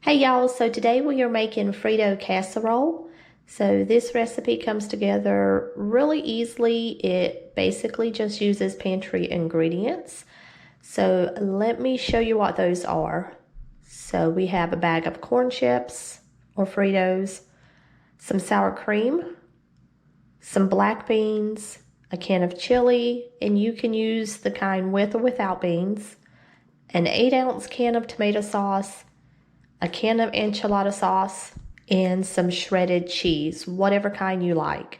Hey y'all, so today we are making Frito casserole. So this recipe comes together really easily. It basically just uses pantry ingredients. So let me show you what those are. So we have a bag of corn chips or Fritos, some sour cream, some black beans, a can of chili, and you can use the kind with or without beans, an 8-ounce can of tomato sauce, a can of enchilada sauce, and some shredded cheese, whatever kind you like.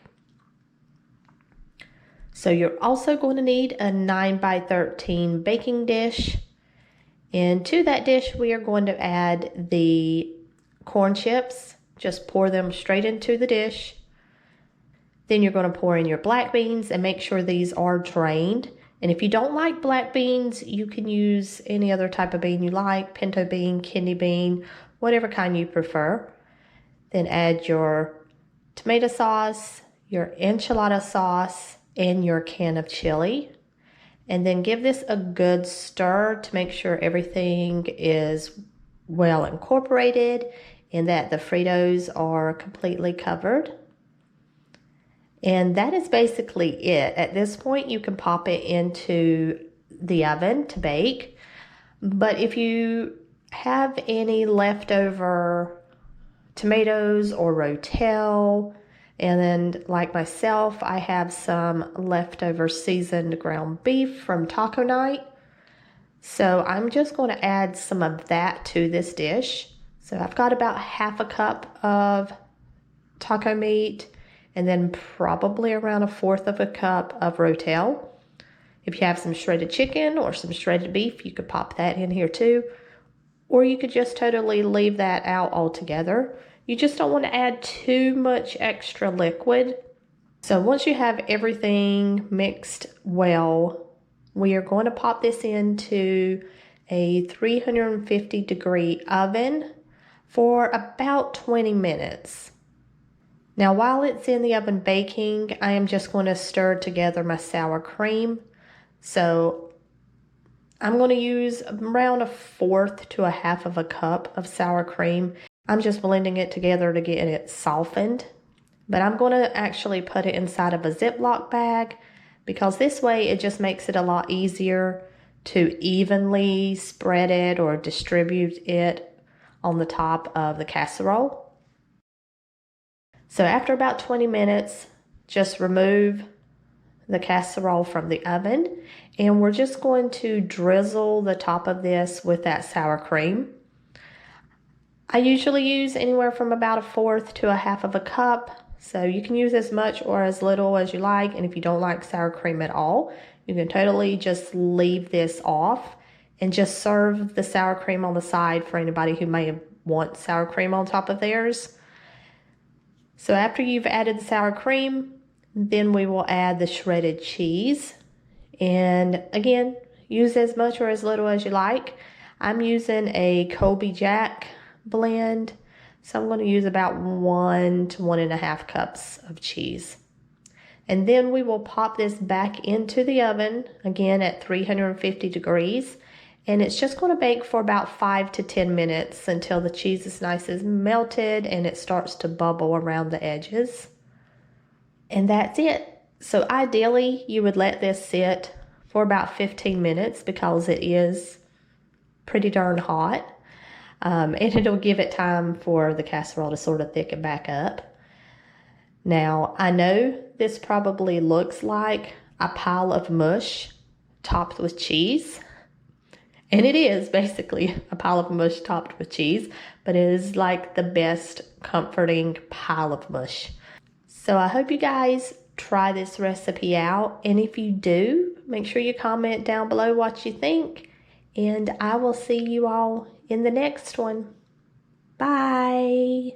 So you're also going to need a 9 by 13 baking dish. And to that dish, we are going to add the corn chips. Just pour them straight into the dish. Then you're going to pour in your black beans and make sure these are drained. And if you don't like black beans, you can use any other type of bean you like, pinto bean, kidney bean, whatever kind you prefer. Then add your tomato sauce, your enchilada sauce, and your can of chili. And then give this a good stir to make sure everything is well incorporated and that the Fritos are completely covered. And that is basically it. At this point, you can pop it into the oven to bake. But if you have any leftover tomatoes or rotel, and then like myself, I have some leftover seasoned ground beef from taco night. So I'm just going to add some of that to this dish. So I've got about half a cup of taco meat, and then probably around 1/4 of a cup of rotel. If you have some shredded chicken or some shredded beef, you could pop that in here too. Or you could just totally leave that out altogether. You just don't want to add too much extra liquid. So once you have everything mixed well, we are going to pop this into a 350-degree oven for about 20 minutes. Now, while it's in the oven baking, I am just going to stir together my sour cream. So I'm going to use around 1/4 to 1/2 of a cup of sour cream. I'm just blending it together to get it softened. But I'm going to actually put it inside of a Ziploc bag because this way it just makes it a lot easier to evenly spread it or distribute it on the top of the casserole. So after about 20 minutes, just remove the casserole from the oven, and we're just going to drizzle the top of this with that sour cream. I usually use anywhere from about 1/4 to 1/2 of a cup, so you can use as much or as little as you like, and if you don't like sour cream at all, you can totally just leave this off and just serve the sour cream on the side for anybody who may want sour cream on top of theirs. So after you've added the sour cream, then we will add the shredded cheese. And again, use as much or as little as you like. I'm using a Colby Jack blend, so I'm going to use about 1 to 1.5 cups of cheese. And then we will pop this back into the oven, again at 350 degrees. And it's just going to bake for about 5 to 10 minutes until the cheese is nice as melted and it starts to bubble around the edges. And that's it. So ideally, you would let this sit for about 15 minutes because it is pretty darn hot. And it'll give it time for the casserole to sort of thicken back up. Now, I know this probably looks like a pile of mush topped with cheese. And it is basically a pile of mush topped with cheese, but it is like the best comforting pile of mush. So I hope you guys try this recipe out. And if you do, make sure you comment down below what you think. And I will see you all in the next one. Bye.